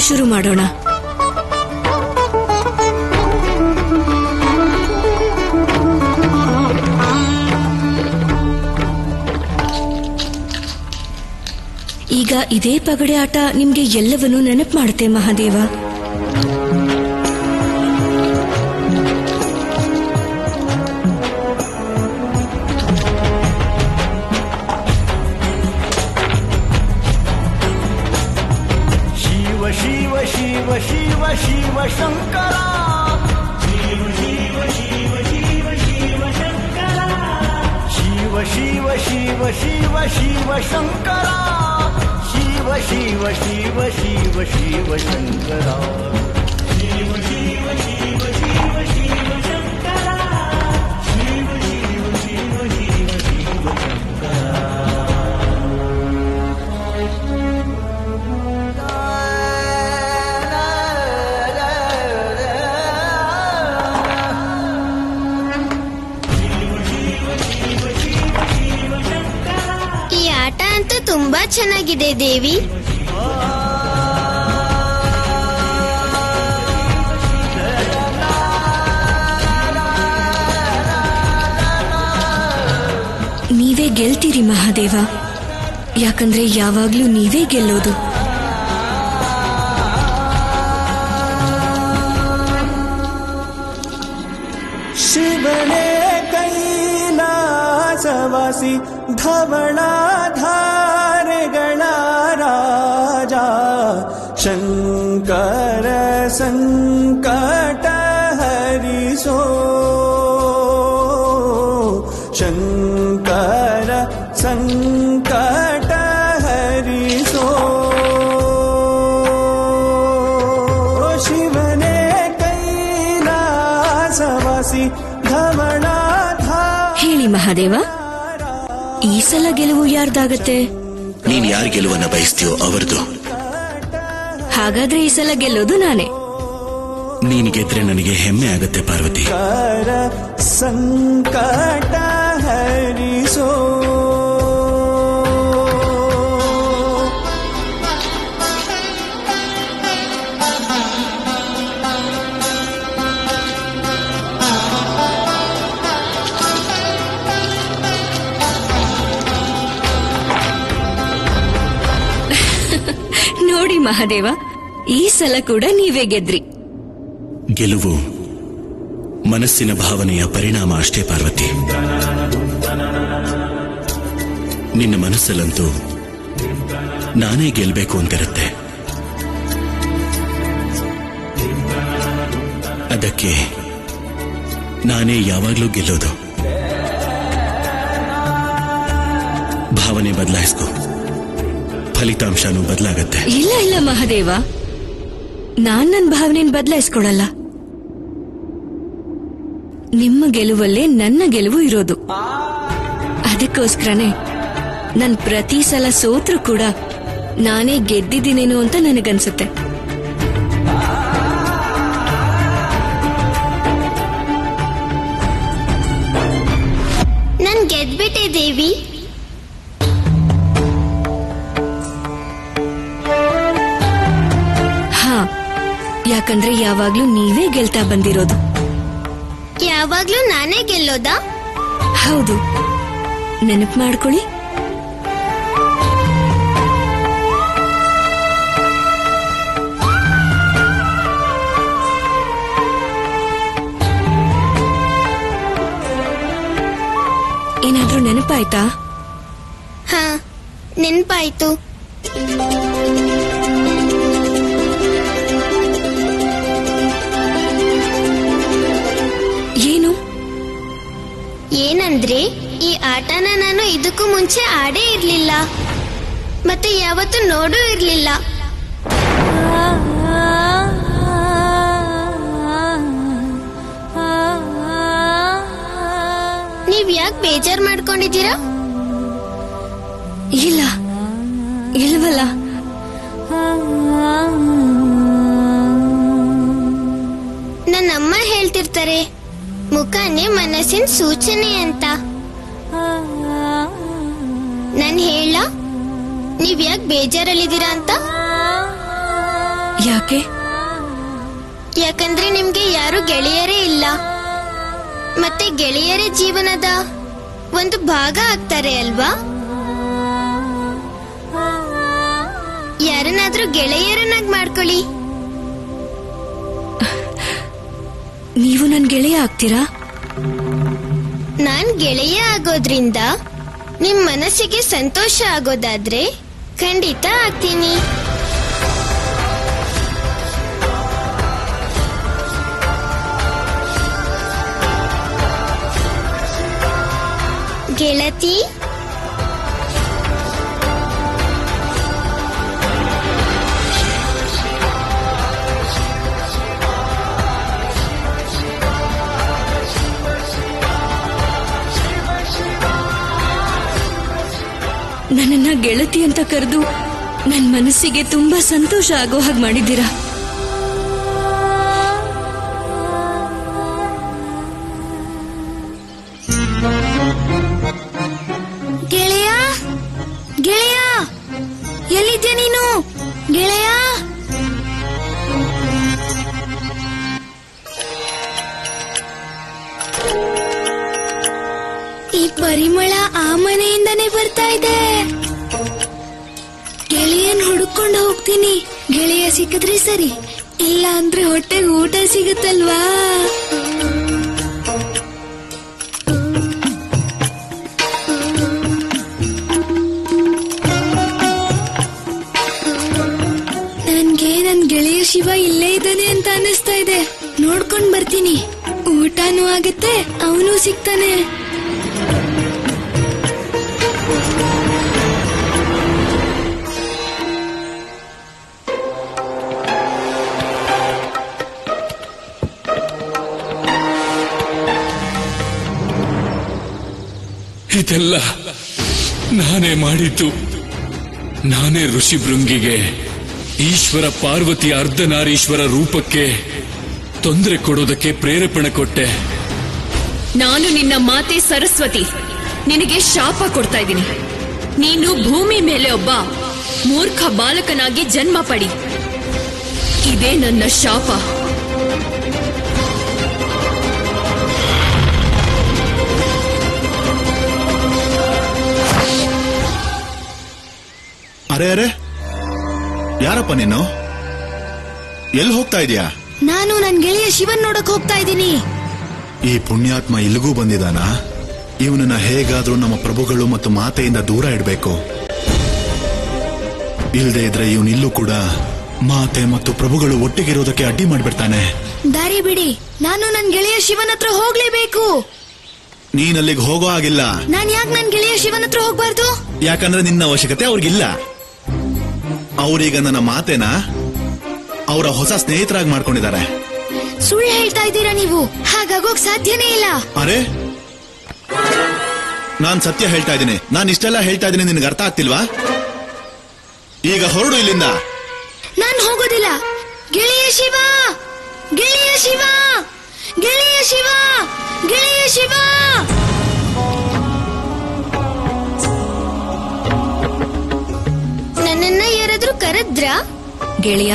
ಶುರು ಮಾಡೋಣ. ಈಗ ಇದೇ ಪಗಡೆ ಆಟ ನಿಮ್ಗೆ ಎಲ್ಲವನ್ನೂ ನೆನಪು ಮಾಡುತ್ತೆ ಮಹಾದೇವ. ಶಿವ ಶಿವ ಶಿವ ಶಿವ ಶಿವ ಶಂಕರ, ಶಿವ ಶಿವ ಶಿವ ಶಿವ ಶಿವ ಶಂಕರ, ಶಿವ ಶಿವ ಶಿವ ಶಿವ ಶಿವ ಶಂಕರ, ಶಿವ ಶಿವ ಶಿವ ಶಿವ ಶಿವ ಶಂಕರ, ಶಿವ ಶಿವ ಶಿವ ಶಿವ ಶಿವ ಶಂಕರ, ಶಿವ ಶಿವ ಶಿವ ಶಿವ ಶಿವ ಶಂಕರ. ಈ ಆಟ ಅಂತೂ ತುಂಬಾ ಚೆನ್ನಾಗಿದೆ ದೇವಿ. ನೀವೇ ಗೆಲ್ತೀರಿ ಮಹಾದೇವ, ಯಾಕಂದ್ರೆ ಯಾವಾಗ್ಲೂ ನೀವೇ ಗೆಲ್ಲೋದು. ಶಿವನೇ ಕೈಲಾಸವಾಸಿ ಧವಳಾಧಾರೆಗಳ ರಾಜ, ಶಂಕರ ಸಂಕಟ ಹರಿಸೋ, ಶಂಕರ ಸಂಕಟ ಹರಿಸೋ. ಶಿವನೇ ಕೈಲಾಸವಾಸಿ ಹೇಳಿ ಮಹಾದೇವ, ಈ ಸಲ ಗೆಲುವು ಯಾರ್ದಾಗತ್ತೆ? ನೀನ್ ಯಾರ್ ಗೆಲುವನ್ನ ಬಯಸ್ತೀಯೋ ಅವರದು. ಹಾಗಾದ್ರೆ ಈ ಸಲ ಗೆಲ್ಲೋದು ನಾನೇ. ನೀನ್ ಗೆದ್ರೆ ನನಗೆ ಹೆಮ್ಮೆ ಆಗತ್ತೆ ಪಾರ್ವತಿ. ಸಂಕಟ ಹರಿಸೋ. ನೋಡಿ ಮಹಾದೇವ, ಈ ಸಲ ಕೂಡ ನೀವೇ ಗೆದ್ರಿ. ಗೆಲುವು ಮನಸ್ಸಿನ ಭಾವನೆಯ ಪರಿಣಾಮ ಅಷ್ಟೇ ಪಾರ್ವತಿ. ನಿನ್ನ ಮನಸ್ಸಲ್ಲಂತೂ ನಾನೇ ಗೆಲ್ಬೇಕು ಅಂತಿರುತ್ತೆ. ಅದಕ್ಕೆ ನಾನೇ ಯಾವಾಗ್ಲೂ ಗೆಲ್ಲೋದು. ಭಾವನೆ ಬದಲಾಯಿಸ್ಕೋ, ಫಲಿತಾಂಶನೂ ಬದಲಾಗತ್ತೆ. ಇಲ್ಲ ಇಲ್ಲ ಮಹಾದೇವ, ನಾನ್ ನನ್ನ ಭಾವನೆಯನ್ನು ಬದಲಾಯಿಸ್ಕೊಳಲ್ಲ. ನಿಮ್ಮ ಗೆಲುವಲ್ಲೇ ನನ್ನ ಗೆಲುವು ಇರೋದು. ಅದಕ್ಕೋಸ್ಕರನೇ ನನ್ ಪ್ರತಿ ಸಲ ಸೋತ್ರು ಕೂಡ ನಾನೇ ಗೆದ್ದಿದ್ದೀನೇನೋ ಅಂತ ನನಗನ್ಸುತ್ತೆ. ನನ್ ಗೆದ್ಬಿಟ್ಟೆ ದೇವಿ. ಹಾ, ಯಾಕಂದ್ರೆ ಯಾವಾಗ್ಲೂ ನೀವೇ ಗೆಲ್ತಾ ಬಂದಿರೋದು. ಯಾವಾಗ್ಲೂ ನಾನೇ ಗೆಲ್ಲೋದಾ? ಹೌದು, ನೆನಪು ಮಾಡ್ಕೊಳ್ಳಿ. ಏನಾದ್ರೂ ನೆನಪಾಯ್ತಾ? ಹಾ, ನೆನಪಾಯ್ತು. ಏನು? ಏನಂದ್ರೆ ಈ ಆಟನ ನಾನು ಇದಕ್ಕೂ ಮುಂಚೆ ಆಡೇ ಇರ್ಲಿಲ್ಲ, ಮತ್ತೆ ಯಾವತ್ತೂ ನೋಡೂ ಇರ್ಲಿಲ್ಲ. ನೀವ್ ಯಾಕೆ ಬೇಜಾರ್ ಮಾಡ್ಕೊಂಡಿದ್ದೀರಾ? ಇಲ್ಲ, ಇಲ್ವಲ್ಲ. ನನ್ನಮ್ಮ ಹೇಳ್ತಿರ್ತಾರೆ, ಮುಖನೇ ಮನಸ್ಸಿನ ಸೂಚನೆ ಅಂತ. ನಾನ್ ಹೇಳ ನೀವ್ ಯಾಕೆ ಬೇಜಾರಲ್ಲಿದ್ದೀರಾ ಅಂತ? ಯಾಕೆ? ಯಾಕಂದ್ರೆ ನಿಮ್ಗೆ ಯಾರು ಗೆಳೆಯರೇ ಇಲ್ಲ. ಮತ್ತೆ ಗೆಳೆಯರೇ ಜೀವನದ ಒಂದು ಭಾಗ ಆಗ್ತಾರೆ ಅಲ್ವಾ? ಯಾರನ್ನಾದ್ರೂ ಗೆಳೆಯರನ್ನಾಗಿ ಮಾಡ್ಕೊಳ್ಳಿ. ನೀವು ನನ್ ಗೆಳೆಯ ಆಗ್ತೀರಾ? ನಾನ್ ಗೆಳೆಯ ಆಗೋದ್ರಿಂದ ನಿಮ್ ಮನಸ್ಸಿಗೆ ಸಂತೋಷ ಆಗೋದಾದ್ರೆ ಖಂಡಿತ ಆಗ್ತೀನಿ. ಗೆಳತಿ, ನನ್ನನ್ನ ಗೆಳತಿ ಅಂತ ಕರೆದು ನನ್ ಮನಸ್ಸಿಗೆ ತುಂಬಾ ಸಂತೋಷ ಆಗೋ ಹಾಗೆ ಮಾಡಿದ್ದೀರಾ. ಗೆಳೆಯ, ಗೆಳೆಯ, ಎಲ್ಲಿದ್ಯಾ ನೀನು? ಗೆಳೆಯ, ಈ ಪರಿಮಳ ಆ ಮನೆಯಿಂದನೇ ಬರ್ತಾ ಇದೆ. ಗೆಳೆಯನ್ ಹುಡುಕೊಂಡು ಹೋಗ್ತೀನಿ. ಗೆಳೆಯ ಸಿಕ್ಕಿದ್ರೆ ಸರಿ, ಇಲ್ಲ ಅಂದ್ರೆ ಹೊಟ್ಟೆಗೆ ಊಟ ಸಿಗುತ್ತಲ್ವಾ? ನನ್ಗೆ ನನ್ ಗೆಳೆಯ ಶಿವ ಇಲ್ಲೇ ಇದ್ದಾನೆ ಅಂತ ಅನಿಸ್ತಾ ಇದೆ. ನೋಡ್ಕೊಂಡ್ ಬರ್ತೀನಿ. ಊಟನೂ ಆಗುತ್ತೆ, ಅವನು ಸಿಗ್ತಾನೆ. ಇದೆಲ್ಲ ನಾನೇ ಮಾಡಿದ್ದು. ನಾನೇ ಋಷಿ ಭೃಂಗಿಗೆ ಈಶ್ವರ ಪಾರ್ವತಿ ಅರ್ಧನಾರೀಶ್ವರ ರೂಪಕ್ಕೆ ತೊಂದರೆ ಕೊಡೋದಕ್ಕೆ ಪ್ರೇರೇಪಣೆ ಕೊಟ್ಟೆ. ನಾನು ನಿನ್ನ ಮಾತೆ ಸರಸ್ವತಿ. ನಿನಗೆ ಶಾಪ ಕೊಡ್ತಾ ಇದ್ದೀನಿ. ನೀನು ಭೂಮಿ ಮೇಲೆ ಒಬ್ಬ ಮೂರ್ಖ ಬಾಲಕನಾಗಿ ಜನ್ಮ ಪಡಿ. ಇದೇ ನನ್ನ ಶಾಪ. ಅರೆ ಅರೆ, ಯಾರಪ್ಪ ನೀನು? ಎಲ್ಲಿ ಹೋಗ್ತಾ ಇದೀಯಾ? ನಾನು ನನ್ ಗೆಳೆಯ ಶಿವನ್ ನೋಡಕ್ ಹೋಗ್ತಾ ಇದ್ದೀನಿ. ಈ ಪುಣ್ಯಾತ್ಮ ಇಲ್ಲಿಗೂ ಬಂದಿದಾನ? ಇವನನ್ನ ಹೇಗಾದ್ರೂ ನಮ್ಮ ಪ್ರಭುಗಳು ಮತ್ತು ಮಾತೆಯಿಂದ ದೂರ ಇಡಬೇಕು. ಇಲ್ಲದೆ ಇದ್ರೆ ಇವನಿಲ್ಲೂ ಕೂಡ ಮಾತೆ ಮತ್ತು ಪ್ರಭುಗಳು ಒಟ್ಟಿಗಿರೋದಕ್ಕೆ ಅಡ್ಡಿ ಮಾಡ್ಬಿಡ್ತಾನೆ. ದಾರಿ ಬಿಡಿ, ನಾನು ನನ್ ಗೆಳೆಯ ಶಿವನ್ ಹತ್ರ ಹೋಗ್ಲೇಬೇಕು. ನೀನಲ್ಲಿಗೆ ಹೋಗೋ ಆಗಿಲ್ಲ. ನಾನ್ ಯಾಕೆ ನನ್ ಗೆಳೆಯ ಶಿವನ್ ಹತ್ರ ಹೋಗ್ಬಾರ್ದು? ಯಾಕಂದ್ರೆ ನಿನ್ನ ಅವಶ್ಯಕತೆ ಅವ್ರಿಗಿಲ್ಲ. ಅವ್ರೀಗ ನನ್ನ ಮಾತೆನ ಅವರ ಹೊಸ ಸ್ನೇಹಿತರಾಗಿ ಮಾಡ್ಕೊಂಡಿದ್ದಾರೆ. ಸುಳ್ಳು ಹೇಳ್ತಾ ಇದ್ದೀರಾ ನೀವು. ಹಾಗಾಗೋಕ್ ಸಾಧ್ಯನೇ ಇಲ್ಲ. ಅರೆ, ನಾನ್ ಸತ್ಯ ಹೇಳ್ತಾ ಇದ್ದೀನಿ. ನಾನ್ ಇಷ್ಟೆಲ್ಲ ಹೇಳ್ತಾ ಇದ್ದೀನಿ, ನಿನ್ಗೆ ಅರ್ಥ ಆಗ್ತಿಲ್ವಾ? ಈಗ ಹೊರಡು ಇಲ್ಲಿಂದ. ನಾನ್ ಹೋಗೋದಿಲ್ಲ. ಗೆಳೆಯ ಶಿವ, ಗೆಳೆಯ ಶಿವ, ಗೆಳೆಯ ಶಿವ, ಗೆಳೆಯ ಶಿವ. ನನ್ನನ್ನ ಯಾರಾದ್ರೂ ಕರೆದ್ರಾ? ಗೆಳೆಯ,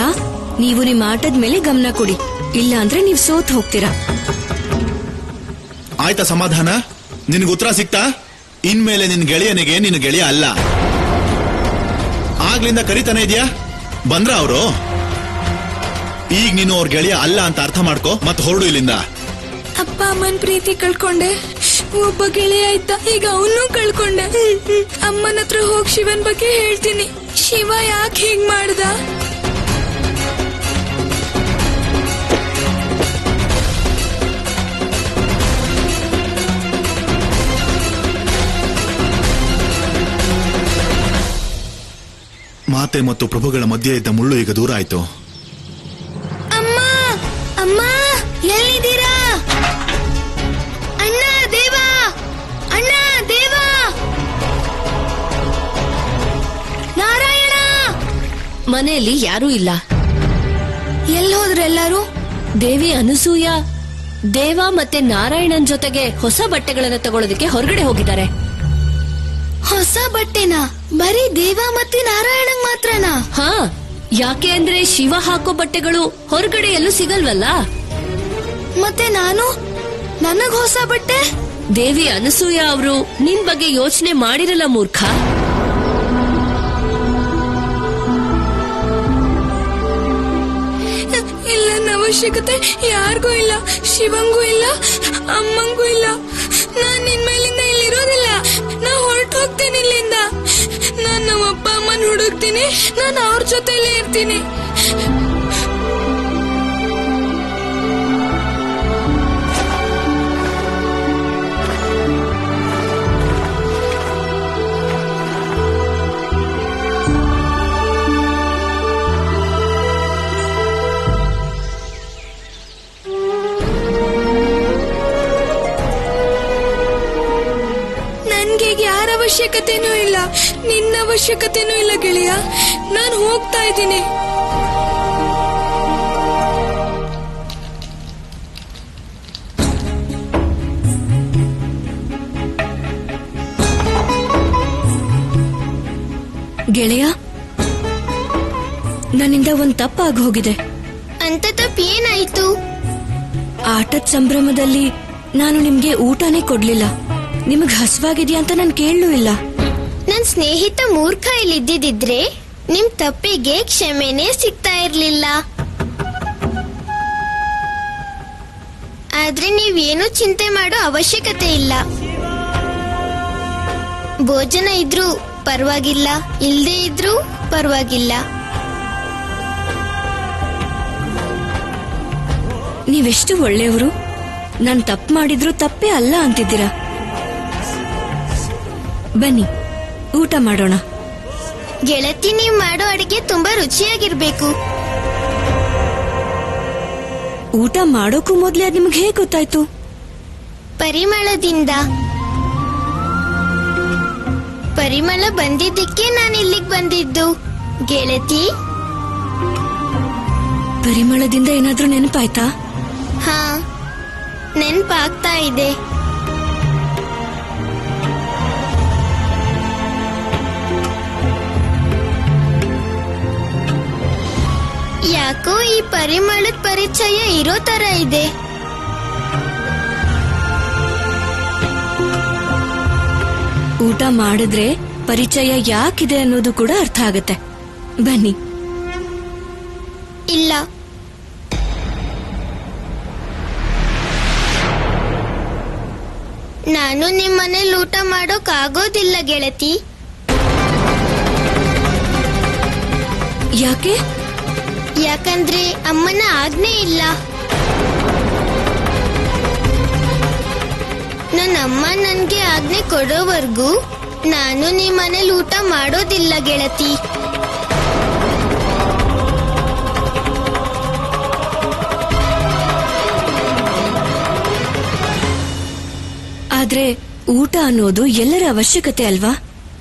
ನೀವು ನಿಮ್ಮ ಆಟದ ಮೇಲೆ ಗಮನ ಕೊಡಿ, ಇಲ್ಲ ಅಂದ್ರೆ ನೀವು ಸೋತ್ ಹೋಗ್ತೀರಾ. ಆಯ್ತಾ ಸಮಾಧಾನ? ನಿನ್ಗೆ ಉತ್ತರ ಸಿಕ್ತಾ? ಇನ್ಮೇಲೆ ನಿನ್ ಗೆಳೆಯನಿಗೆ ನಿನ್ನ ಗೆಳೆಯ ಅಲ್ಲ. ಆಗ್ಲಿಂದ ಕರಿತಾನೆ ಇದೆಯಾ? ಬಂದ್ರ ಅವರು? ಈಗ ನೀನು ಅವ್ರ ಗೆಳೆಯ ಅಲ್ಲ ಅಂತ ಅರ್ಥ ಮಾಡ್ಕೋ, ಮತ್ತೆ ಹೊರಡು ಇಲ್ಲಿಂದ. ಅಪ್ಪ ಅಮ್ಮನ್ ಪ್ರೀತಿ ಕಳ್ಕೊಂಡೆ. ಒಬ್ಬ ಗೆಳೆಯ ಇದ್ದ, ಈಗ ಅವನು ಕಳ್ಕೊಂಡೆ. ಅಮ್ಮನ ಹತ್ರ ಹೋಗಿ ಶಿವನ್ ಬಗ್ಗೆ ಹೇಳ್ತೀನಿ. ಶಿವ ಯಾಕೆ ಹೀಗ್ ಮಾಡ್ದ? ಮಾತೆ ಮತ್ತು ಪ್ರಭುಗಳ ಮಧ್ಯೆ ಇದ್ದ ಮುಳ್ಳು ಈಗ ದೂರ ಆಯ್ತು. ಅಮ್ಮ, ಅಮ್ಮ, ಎಲ್ಲಿದ್ದೀರಾ? ಅಣ್ಣ ದೇವ, ಅಣ್ಣ ದೇವ, ನಾರಾಯಣ. ಮನೆಯಲ್ಲಿ ಯಾರೂ ಇಲ್ಲ. ಎಲ್ಲಿ ಹೋದ್ರು ಎಲ್ಲರೂ? ದೇವಿ ಅನಸೂಯ ದೇವ ಮತ್ತೆ ನಾರಾಯಣನ್ ಜೊತೆಗೆ ಹೊಸ ಬಟ್ಟೆಗಳನ್ನ ತಗೊಳ್ಳೋದಕ್ಕೆ ಹೊರಗಡೆ ಹೋಗಿದ್ದಾರೆ. ಹೊಸ ಬಟ್ಟೆನಾ? ಬರೀ ದೇವ ಮತ್ತೆ ನಾರಾಯಣಂಗ್ ಮಾತ್ರನಾ? ಹಾ, ಯಾಕೆ ಅಂದ್ರೆ ಶಿವ ಹಾಕೋ ಬಟ್ಟೆಗಳು ಹೊರಗಡೆ ಎಲ್ಲೂ ಸಿಗಲ್ವಲ್ಲ. ಮತ್ತೆ ನಾನು ನನಗ್ ಹೊಸ ಬಟ್ಟೆ? ದೇವಿ ಅನಸೂಯ ಅವರು ನಿನ್ ಬಗ್ಗೆ ಯೋಚನೆ ಮಾಡಿರಲ್ಲ ಮೂರ್ಖ. ಇಲ್ಲ, ಅವಶ್ಯಕತೆ ಯಾರಿಗೂ ಇಲ್ಲ, ಶಿವಂಗೂ ಇಲ್ಲ, ಅಮ್ಮಂಗೂ ಇಲ್ಲ. ನಾನ್ ನಿನ್ ಮೇಲಿಂದ ಇಲ್ಲಿರೋದಿಲ್ಲ. ನಾ ಹೊರಟು ಹೋಗ್ತೇನೆ ಇಲ್ಲಿಂದ. ನಾನ್ ನಮ್ಮ ಅಪ್ಪ ಅಮ್ಮನ್ ಹುಡುಕ್ತೀನಿ. ನಾನು ಅವ್ರ ಜೊತೆಲೇ ಇರ್ತೀನಿ. ಯಾರ ಅವಶ್ಯಕತೆನೂ ಇಲ್ಲ, ನಿನ್ನ ಅವಶ್ಯಕತೆನೂ ಇಲ್ಲ ಗೆಳೆಯ. ನಾನು ಹೋಗ್ತಾ ಇದ್ದೀನಿ. ಗೆಳೆಯ, ನನ್ನಿಂದ ಒಂದ್ ತಪ್ಪಾಗಿ ಹೋಗಿದೆ. ಅಂತ ತಪ್ಪು ಏನಾಯ್ತು? ಆಟದ ಸಂಭ್ರಮದಲ್ಲಿ ನಾನು ನಿಮ್ಗೆ ಊಟನೇ ಕೊಡ್ಲಿಲ್ಲ. ನಿಮಗ್ ಹಸ್ವಾಗಿದ್ಯಾ ಅಂತ ನಾನು ಕೇಳಲೂ ಇಲ್ಲ. ನನ್ ಸ್ನೇಹಿತ ಮೂರ್ಖ ಇಲ್ಲಿದ್ದಿದ್ರೆ ನಿಮ್ ತಪ್ಪಿಗೆ ಕ್ಷಮೆನೇ ಸಿಗ್ತಾ ಇರ್ಲಿಲ್ಲ. ಆದ್ರೆ ನೀವೇನು ಚಿಂತೆ ಮಾಡೋ ಅವಶ್ಯಕತೆ ಇಲ್ಲ. ಭೋಜನ ಇದ್ರೂ ಪರವಾಗಿಲ್ಲ, ಇಲ್ದೇ ಇದ್ರೂ ಪರವಾಗಿಲ್ಲ. ನೀವೆಷ್ಟು ಒಳ್ಳೆಯವರು. ನಾನ್ ತಪ್ಪು ಮಾಡಿದ್ರು ತಪ್ಪೇ ಅಲ್ಲ ಅಂತಿದ್ದೀರಾ. ಬನ್ನಿ ಊಟ ಮಾಡೋಣ. ಗೆಳತಿ, ನೀವ್ ಮಾಡೋ ಅಡಿಗೆ ತುಂಬಾ ರುಚಿಯಾಗಿರ್ಬೇಕು. ಊಟ ಮಾಡೋಕ್ಕೂ ಮೊದ್ಲೇ ಅದ್ ನಿಮ್ಗೆ ಹೇಗೆ ಗೊತ್ತಾಯ್ತು? ಪರಿಮಳದಿಂದ. ಪರಿಮಳ ಬಂದಿದ್ದಕ್ಕೆ ನಾನು ಇಲ್ಲಿಗೆ ಬಂದಿದ್ದು ಗೆಳತಿ. ಪರಿಮಳದಿಂದ ಏನಾದ್ರೂ ನೆನಪಾಯ್ತಾ? ಹಾ, ನೆನ್ಪಾಗ್ತಾ ಇದೆ. ಯಾಕೋ ಈ ಪರಿಮಳದ ಪರಿಚಯ ಇರೋ ತರ ಇದೆ. ಊಟ ಮಾಡಿದ್ರೆ ಪರಿಚಯ ಯಾಕಿದೆ ಅನ್ನೋದು ಕೂಡ ಅರ್ಥ ಆಗತ್ತೆ. ಬನ್ನಿ. ಇಲ್ಲ, ನಾನು ನಿಮ್ಮನೇಲಿ ಊಟ ಮಾಡೋಕ್ ಆಗೋದಿಲ್ಲ ಗೆಳತಿ. ಯಾಕೆ? ಯಾಕಂದ್ರೆ ಅಮ್ಮನ ಆಜ್ಞೆ ಇಲ್ಲ. ನನ್ನ ಅಮ್ಮ ನನ್ಗೆ ಆಜ್ಞೆ ಕೊಡೋವರೆಗೂ ನಾನು ನಿಮ್ಮನೇಲಿ ಊಟ ಮಾಡೋದಿಲ್ಲ ಗೆಳತಿ. ಆದ್ರೆ ಊಟ ಅನ್ನೋದು ಎಲ್ಲರ ಅವಶ್ಯಕತೆ ಅಲ್ವಾ?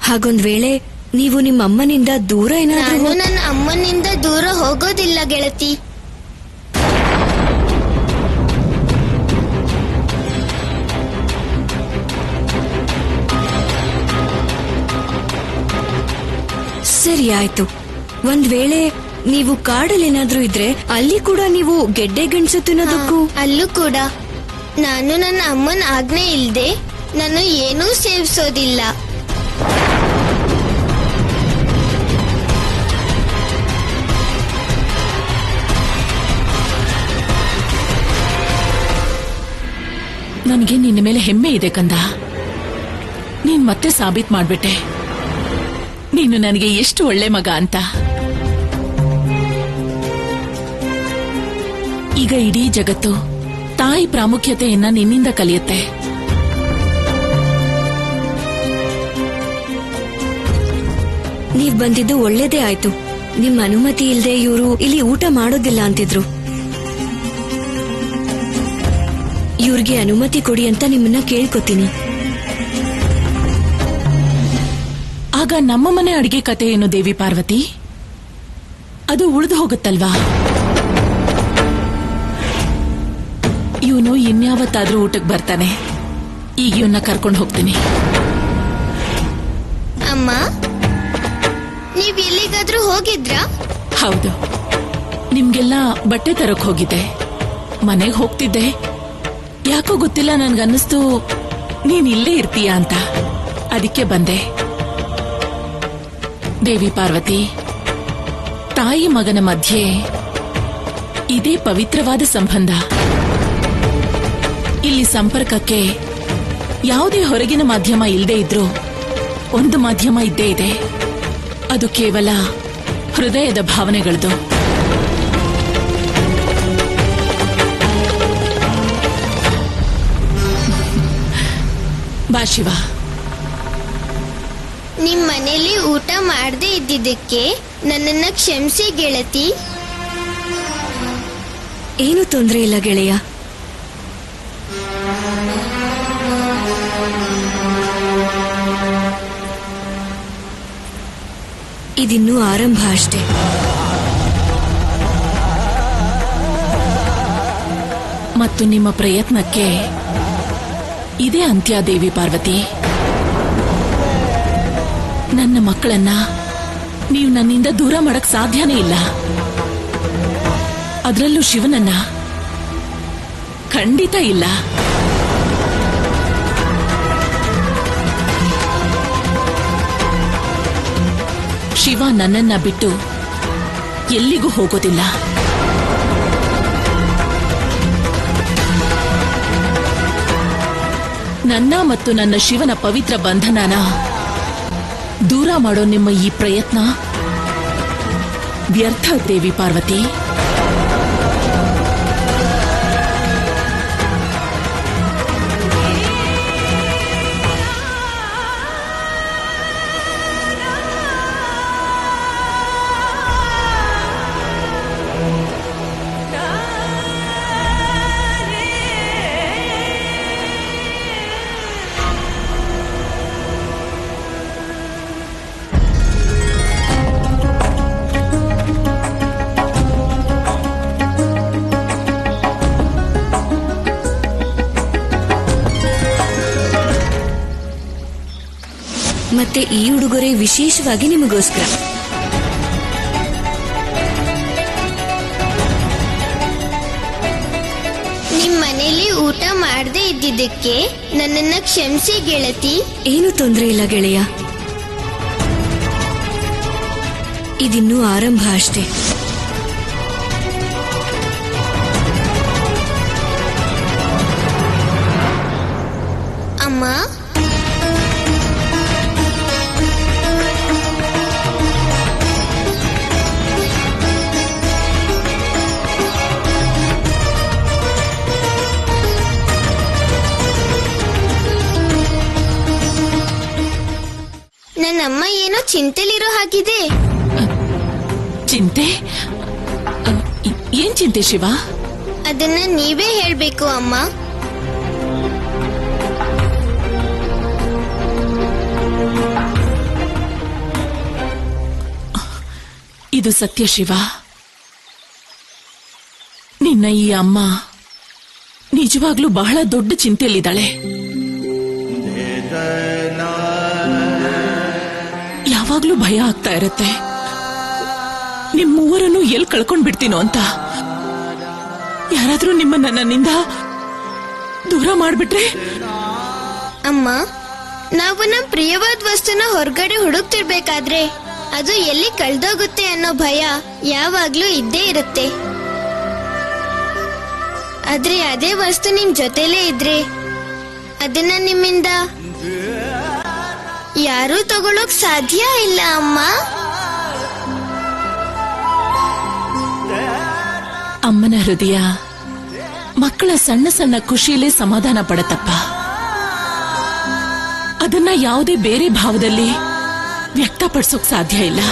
ಹಾಗೊಂದ್ ವೇಳೆ ನೀವು ನಿಮ್ಮ ಅಮ್ಮನಿಂದ ದೂರ ಏನಾದ್ರೂ ನಾನು ನನ್ನ ಅಮ್ಮನಿಂದ ದೂರ ಹೋಗೋದಿಲ್ಲ ಗೆಳತಿ. ಸರಿ ಆಯ್ತು. ಒಂದ್ ವೇಳೆ ನೀವು ಕಾಡಲ್ಲಿ ಏನಾದ್ರೂ ಇದ್ರೆ ಅಲ್ಲಿ ಕೂಡ ನೀವು ಗೆಡ್ಡೆ ಗೆಣಸು ತಿನ್ನೋದಕ್ಕೂ ಅಲ್ಲೂ ಕೂಡ ನಾನು ನನ್ನ ಅಮ್ಮನ ಆಜ್ಞೆ ಇಲ್ದೆ ನಾನು ಏನೂ ಸೇವಿಸೋದಿಲ್ಲ. ನನಗೆ ನಿನ್ನ ಮೇಲೆ ಹೆಮ್ಮೆ ಇದೆ ಕಂದ. ನೀನ್ ಮತ್ತೆ ಸಾಬೀತ್ ಮಾಡ್ಬಿಟ್ಟೆ ನೀನು ನನಗೆ ಎಷ್ಟು ಒಳ್ಳೆ ಮಗ ಅಂತ. ಈಗ ಇಡೀ ಜಗತ್ತು ತಾಯಿ ಪ್ರಾಮುಖ್ಯತೆಯನ್ನ ನಿನ್ನಿಂದ ಕಲಿಯುತ್ತೆ. ನೀವ್ ಬಂದಿದ್ದು ಒಳ್ಳೇದೇ ಆಯ್ತು. ನಿಮ್ ಅನುಮತಿ ಇಲ್ದೆ ಇವರು ಇಲ್ಲಿ ಊಟ ಮಾಡೋದಿಲ್ಲ ಅಂತಿದ್ರು. ಇವ್ರಿಗೆ ಅನುಮತಿ ಕೊಡಿ ಅಂತ ನಿಮ್ಮನ್ನ ಕೇಳ್ಕೊತೀನಿ. ಆಗ ನಮ್ಮ ಮನೆ ಅಡಿಗೆ ಕತೆ ಏನು ದೇವಿ ಪಾರ್ವತಿ? ಅದು ಉಳಿದು ಹೋಗುತ್ತಲ್ವಾ? ಇವನು ಇನ್ಯಾವತ್ತಾದ್ರೂ ಊಟಕ್ಕೆ ಬರ್ತಾನೆ. ಈಗ ಇವನ್ನ ಕರ್ಕೊಂಡು ಹೋಗ್ತೀನಿ. ಅಮ್ಮ, ನೀವ್ ಎಲ್ಲಿಗಾದ್ರೂ ಹೋಗಿದ್ರಾ? ಹೌದು, ನಿಮ್ಗೆಲ್ಲ ಬಟ್ಟೆ ತರಕ್ ಹೋಗಿದ್ದೆ. ಮನೆಗೆ ಹೋಗ್ತಿದ್ದೆ. ಯಾಕೋ ಗೊತ್ತಿಲ್ಲ, ನನ್ಗನ್ನಿಸ್ತು ನೀನ್ ಇಲ್ಲೇ ಇರ್ತೀಯ ಅಂತ. ಅದಕ್ಕೆ ಬಂದೆ. ದೇವಿ ಪಾರ್ವತಿ, ತಾಯಿ ಮಗನ ಮಧ್ಯೆ ಇದೇ ಪವಿತ್ರವಾದ ಸಂಬಂಧ. ಇಲ್ಲಿ ಸಂಪರ್ಕಕ್ಕೆ ಯಾವುದೇ ಹೊರಗಿನ ಮಾಧ್ಯಮ ಇಲ್ಲದೆ ಇದ್ರೂ ಒಂದು ಮಾಧ್ಯಮ ಇದ್ದೇ ಇದೆ. ಅದು ಕೇವಲ ಹೃದಯದ ಭಾವನೆಗಳದು. ಬಾ ಶಿವ. ನಿಮ್ ಮನೇಲಿ ಊಟ ಮಾಡದೆ ಇದ್ದಿದ್ದಕ್ಕೆ ನನ್ನನ್ನ ಕ್ಷಮಿಸಿ ಗೆಳತಿ. ಏನು ತೊಂದರೆ ಇಲ್ಲ ಗೆಳೆಯ. ಇದಿನ್ನೂ ಆರಂಭ ಅಷ್ಟೇ. ಮತ್ತು ನಿಮ್ಮ ಪ್ರಯತ್ನಕ್ಕೆ ಇದೇ ಅಂತ್ಯ ದೇವಿ ಪಾರ್ವತಿ. ನನ್ನ ಮಕ್ಕಳನ್ನ ನೀವು ನನ್ನಿಂದ ದೂರ ಮಾಡಕ್ ಸಾಧ್ಯನೇ ಇಲ್ಲ. ಅದರಲ್ಲೂ ಶಿವನನ್ನ ಖಂಡಿತ ಇಲ್ಲ. ಶಿವ ನನ್ನನ್ನ ಬಿಟ್ಟು ಎಲ್ಲಿಗೂ ಹೋಗೋದಿಲ್ಲ. ನನ್ನ ಮತ್ತು ನನ್ನ ಶಿವನ ಪವಿತ್ರ ಬಂಧನನ ದೂರ ಮಾಡೋ ನಿಮ್ಮ ಈ ಪ್ರಯತ್ನ ವ್ಯರ್ಥ ದೇವಿ ಪಾರ್ವತಿ. ಮತ್ತೆ ಈ ಉಡುಗೊರೆ ವಿಶೇಷವಾಗಿ ನಿಮಗೋಸ್ಕರ. ನಿಮ್ ಮನೇಲಿ ಊಟ ಮಾಡದೆ ಇದ್ದಿದ್ದಕ್ಕೆ ನನ್ನನ್ನ ಕ್ಷಮಿಸಿ ಗೆಳತಿ. ಏನು ತೊಂದರೆ ಇಲ್ಲ ಗೆಳೆಯ. ಇದಿನ್ನೂ ಆರಂಭ ಅಷ್ಟೇ. ಅಮ್ಮ, ನನ್ನಮ್ಮ ಏನೋ ಚಿಂತೆಲಿರೋ ಹಾಗಿದೆ. ಚಿಂತೆ? ಏನ್ ಚಿಂತೆ ಶಿವ? ಅದನ್ನ ನೀವೇ ಹೇಳ್ಬೇಕು ಅಮ್ಮ. ಇದು ಸತ್ಯ ಶಿವ. ನಿನ್ನ ಈ ಅಮ್ಮ ನಿಜವಾಗ್ಲೂ ಬಹಳ ದೊಡ್ಡ ಚಿಂತೆಯಲ್ಲಿದ್ದಾಳೆ. ಯಾವಾಗ್ಲೂ ಭಯ ಆಗ್ತಾ ಇರತ್ತೆ, ನಿಮ್ಮೂವರನ್ನು ಎಲ್ಲಿ ಕಳ್ಕೊಂಡ್ ಬಿಡ್ತೀನೋ ಅಂತ. ಯಾರಾದ್ರೂ ನಿಮ್ಮನ್ನ ನನ್ನಿಂದ ದೂರ ಮಾಡ್ಬಿಟ್ರೆ? ಅಮ್ಮ, ನಾವು ನಮ್ ಪ್ರಿಯವಾದ ವಸ್ತುನ ಹೊರಗಡೆ ಹುಡುಕ್ತಿರ್ಬೇಕಾದ್ರೆ ಅದು ಎಲ್ಲಿ ಕಳ್ದೋಗುತ್ತೆ ಅನ್ನೋ ಭಯ ಯಾವಾಗ್ಲೂ ಇದ್ದೇ ಇರುತ್ತೆ. ಆದ್ರೆ ಅದೇ ವಸ್ತು ನಿಮ್ ಜೊತೆಲೇ ಇದ್ರೆ ಅದನ್ನ ನಿಮ್ಮಿಂದ ಯಾರೂ ತಗೊಳಕ್ ಸಾಧ್ಯ ಇಲ್ಲ ಅಮ್ಮ. ಅಮ್ಮನ ಹೃದಯ ಮಕ್ಕಳ ಸಣ್ಣ ಸಣ್ಣ ಖುಷಿಯಲ್ಲೇ ಸಮಾಧಾನ ಪಡತಪ್ಪ. ಅದನ್ನ ಯಾವುದೇ ಬೇರೆ ಭಾವದಲ್ಲಿ ವ್ಯಕ್ತಪಡಿಸೋಕ್ ಸಾಧ್ಯ ಇಲ್ಲ.